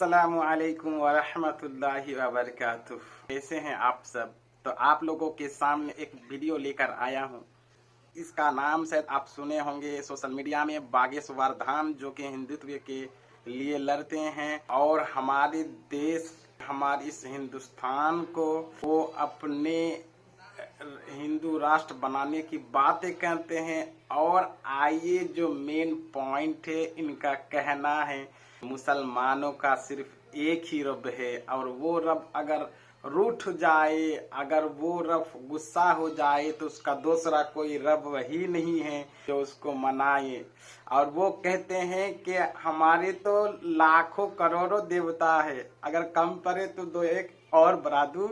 अस्सलामुअलैकुम वरहमतुल्लाहि वबरकातुह। कैसे हैं आप सब? तो आप लोगों के सामने एक वीडियो लेकर आया हूं। इसका नाम शायद आप सुने होंगे सोशल मीडिया में, बागेश्वर धाम, जो कि हिंदुत्व के लिए लड़ते हैं और हमारे देश, हमारे इस हिंदुस्तान को वो अपने हिंदू राष्ट्र बनाने की बातें करते हैं। और आइए जो मेन पॉइंट है, इनका कहना है मुसलमानों का सिर्फ एक ही रब है और वो रब अगर रूठ जाए, अगर वो रब गुस्सा हो जाए तो उसका दूसरा कोई रब वही नहीं है जो उसको मनाए। और वो कहते हैं कि हमारे तो लाखों करोड़ों देवता है, अगर कम पड़े तो दो एक और बढ़ा दूं।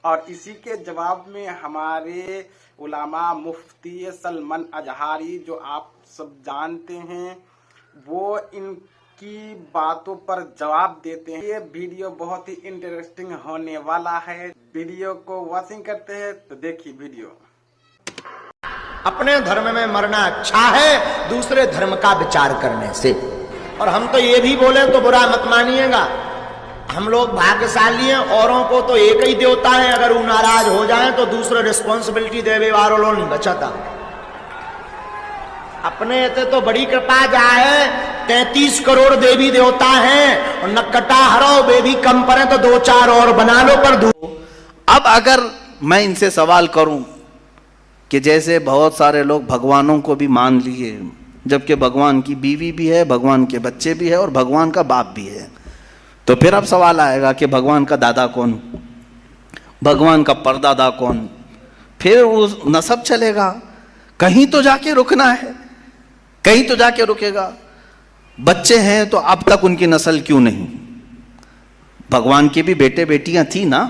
और इसी के जवाब में हमारे उलामा मुफ्ती सलमान अजहारी, जो आप सब जानते हैं, वो इनकी बातों पर जवाब देते हैं। ये वीडियो बहुत ही इंटरेस्टिंग होने वाला है। वीडियो को वॉचिंग करते हैं तो देखिए वीडियो। अपने धर्म में मरना अच्छा है दूसरे धर्म का विचार करने से। और हम तो ये भी बोले तो बुरा मत मानिएगा, हम लोग भाग्यशाली हैं, औरों को तो एक ही देवता है, अगर वो नाराज हो जाए तो दूसरे रिस्पॉन्सिबिलिटी देवे वालों नहीं बचाता। अपने ते तो बड़ी कृपा जाए, 33 करोड़ देवी देवता हैं और नक्कटा हरो बेबी कम पड़े तो 2-4 और बना लो पर दो। अब अगर मैं इनसे सवाल करूं कि जैसे बहुत सारे लोग भगवानों को भी मान लिए, जबकि भगवान की बीवी भी है, भगवान के बच्चे भी है और भगवान का बाप भी है, तो फिर अब सवाल आएगा कि भगवान का दादा कौन, भगवान का परदादा कौन? फिर वो नसब चलेगा, कहीं तो जाके रुकना है, कहीं तो जाके रुकेगा। बच्चे हैं तो अब तक उनकी नस्ल क्यों नहीं? भगवान के भी बेटे बेटियां थी ना,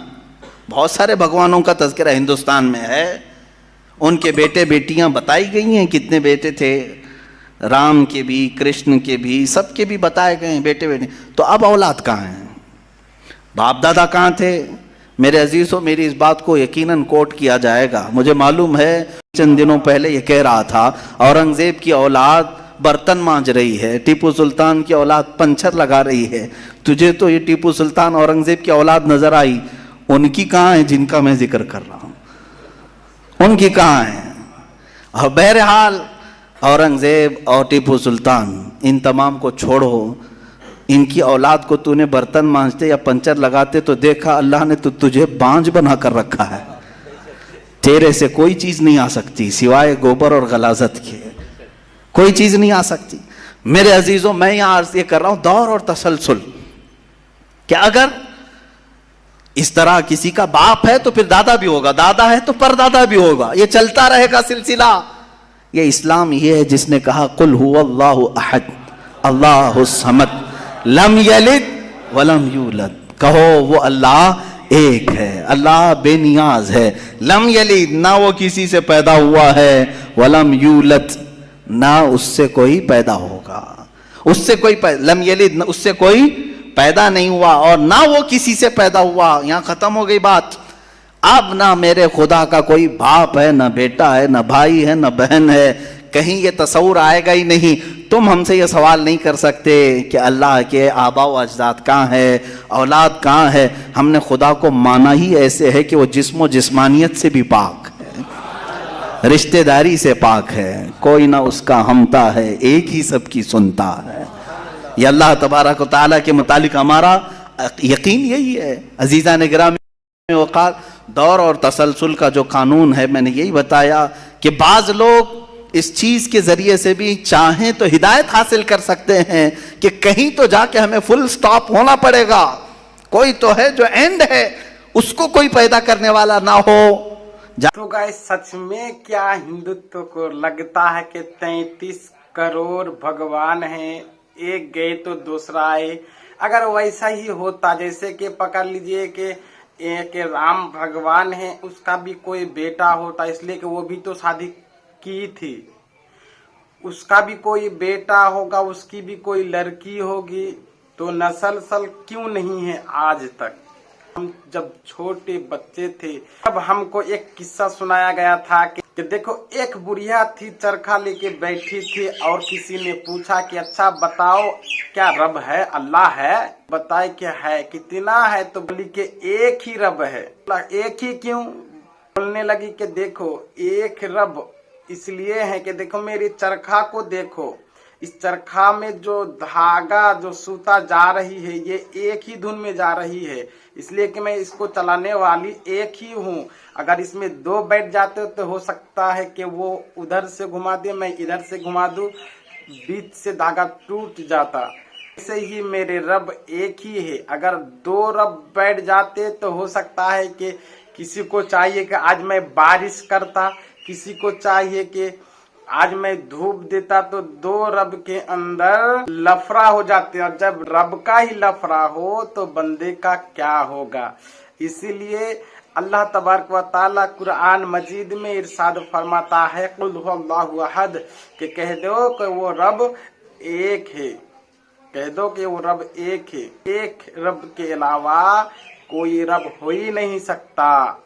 बहुत सारे भगवानों का तज़किरा हिंदुस्तान में है, उनके बेटे बेटियां बताई गई हैं, कितने बेटे थे, राम के भी, कृष्ण के भी, सबके भी बताए गए हैं बेटे बेटे। तो अब औलाद कहाँ हैं? बाप दादा कहाँ थे? मेरे अजीज़ों, मेरी इस बात को यकीनन कोट किया जाएगा। मुझे मालूम है चंद दिनों पहले ये कह रहा था औरंगज़ेब की औलाद बर्तन मांज रही है, टीपू सुल्तान की औलाद पंचर लगा रही है। तुझे तो ये टीपू सुल्तान औरंगज़ेब की औलाद नजर आई, उनकी कहाँ है जिनका मैं जिक्र कर रहा हूँ? उनकी कहाँ है? और बहरहाल औरंगज़ेब और टीपू सुल्तान, इन तमाम को छोड़ो, इनकी औलाद को तूने बर्तन मांजते या पंचर लगाते तो देखा अल्लाह ने तो तुझे बांझ बना कर रखा है। तेरे से कोई चीज़ नहीं आ सकती सिवाय गोबर और गलाजत के, कोई चीज़ नहीं आ सकती। मेरे अजीज़ों, मैं यहाँ अर्ज़ ये कर रहा हूँ दौर और तसलसल, कि अगर इस तरह किसी का बाप है तो फिर दादा भी होगा, दादा है तो परदादा भी होगा, ये चलता रहेगा सिलसिला। ये इस्लाम ये है जिसने कहा कुल हुवल्लाहु अहद अल्लाहुस समद लम यलिद वलम यूलद। कहो वो अल्लाह एक है, अल्लाह बेनियाज है। लम यलिद, ना वो किसी से पैदा हुआ है, वलम यूलद, ना उससे कोई पैदा होगा, उससे कोई लम यलिद, उससे कोई पैदा नहीं हुआ और ना वो किसी से पैदा हुआ। यहां खत्म हो गई बात। अब ना मेरे खुदा का कोई बाप है, ना बेटा है, ना भाई है, ना बहन है, कहीं ये तस्वुर आएगा ही नहीं। तुम हमसे ये सवाल नहीं कर सकते कि अल्लाह के आबा व अजदाद कहाँ है, औलाद कहाँ है। हमने खुदा को माना ही ऐसे है कि वो जिस्म जिस्मानियत से भी पाक है, रिश्तेदारी से पाक है, कोई ना उसका हमता है, एक ही सबकी सुनता है। ये अल्लाह तबारक व तआला के मुतालिक हमारा यकीन यही है। अजीज़ा ने गिरामी वक़ार, दौर और तसलसल का जो कानून है, मैंने यही बताया कि बाज़ लोग इस चीज़ के ज़रिए से भी चाहें तो हिदायत हासिल कर सकते हैं कि कहीं तो जाके हमें फुल स्टॉप होना पड़ेगा, कोई तो है जो एंड है, उसको कोई पैदा करने वाला ना हो। तो गाइस, सच में क्या हिंदुत्व को लगता है कि 33 करोड़ भगवान हैं, एक गए तो दूसरा आए? अगर वैसा ही होता, जैसे कि पकड़ लीजिए कि एक राम भगवान है, उसका भी कोई बेटा होता, इसलिए कि वो भी तो शादी की थी, उसका भी कोई बेटा होगा, उसकी भी कोई लड़की होगी, तो नस्ल क्यों नहीं है आज तक? हम जब छोटे बच्चे थे तब हमको एक किस्सा सुनाया गया था कि कि देखो एक बुढ़िया थी, चरखा लेके बैठी थी और किसी ने पूछा कि अच्छा बताओ क्या रब है, अल्लाह है? बताए क्या है, कितना है? तो बोली कि एक ही रब है। एक ही क्यों? बोलने लगी कि देखो एक रब इसलिए है कि देखो मेरी चरखा को देखो, इस चरखा में जो धागा जो सूता जा रही है ये एक ही धुन में जा रही है, इसलिए कि मैं इसको चलाने वाली एक ही हूँ। अगर इसमें दो बैठ जाते तो हो सकता है कि वो उधर से घुमा दे, मैं इधर से घुमा दूं, बीच से धागा टूट जाता। ऐसे ही मेरे रब एक ही है। अगर दो रब बैठ जाते तो हो सकता है कि किसी को चाहिए कि आज मैं बारिश करता, किसी को चाहिए कि आज मैं धूप देता, तो दो रब के अंदर लफड़ा हो जाते। और जब रब का ही लफड़ा हो तो बंदे का क्या होगा। इसीलिए अल्लाह तबारक व तआला कुरान मजीद में इरशाद फरमाता है कुल हुवल्लाहु अहद, कि कह दो कि वो रब एक है, कह दो कि वो रब एक है, एक रब के अलावा कोई रब हो ही नहीं सकता।